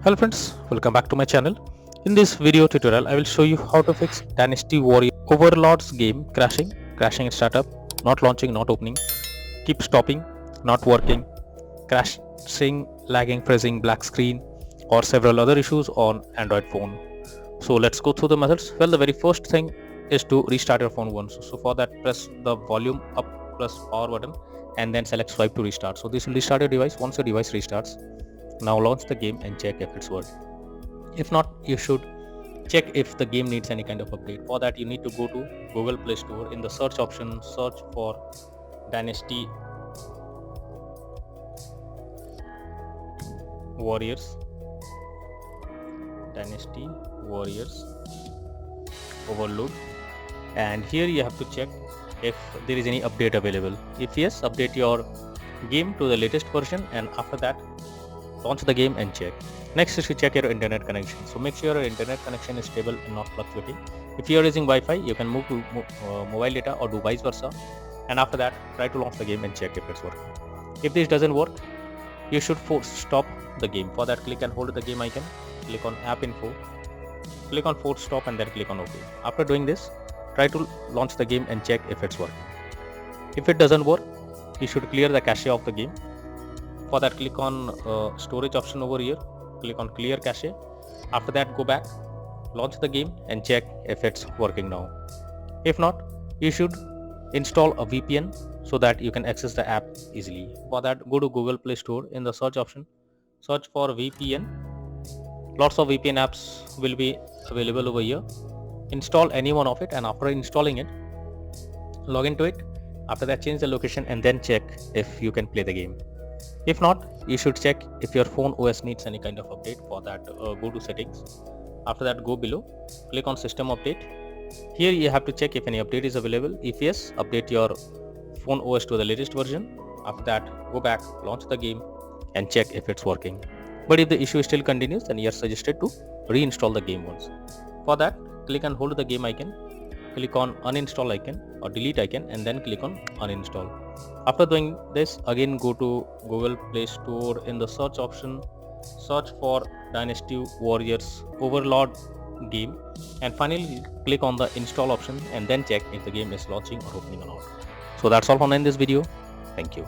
Hello friends, welcome back to my channel. In this video tutorial, I will show you how to fix Dynasty Warrior Overlords game crashing in startup, not launching, not opening, keep stopping, not working, crashing, lagging, freezing, black screen, or several other issues on Android phone. So let's go through the methods. Well, the very first thing is to restart your phone once. So for that, press the volume up plus power button and then select swipe to restart. So this will restart your device. Once your device restarts, now launch the game and check if it's working. If not, you should check if the game needs any kind of update. For that, you need to go to Google Play Store. In the search option, search for Dynasty Warriors Overload, and here you have to check if there is any update available. If yes, update your game to the latest version, and after that launch the game and check. Next is to check your internet connection. So make sure your internet connection is stable and not fluctuating. If you are using Wi-Fi, you can move to mobile data or do vice versa. And after that, try to launch the game and check if it's working. If this doesn't work, you should force stop the game. For that, click and hold the game icon, click on app info, click on force stop and then click on OK. After doing this, try to launch the game and check if it's working. If it doesn't work, you should clear the cache of the game. For that, click on storage option over here, click on clear cache. After that, go back, launch the game and check if it's working now. If not, you should install a VPN so that you can access the app easily. For that, go to Google Play Store. In the search option, search for VPN. Lots of VPN apps will be available over here. Install any one of it, and after installing it, log into it. After that, change the location and then check if you can play the game. If not, you should check if your phone OS needs any kind of update. For that, go to settings. After that, go below, click on system update. Here you have to check if any update is available. If yes, update your phone OS to the latest version. After that, go back, launch the game and check if it's working. But if the issue still continues, then you are suggested to reinstall the game once. For that, click and hold the game icon, click on uninstall icon or delete icon and then click on uninstall. After doing this, again go to Google Play Store. In the search option, search for Dynasty Warriors Overlord game and finally click on the install option and then check if the game is launching or opening or not. So that's all from in this video. Thank you.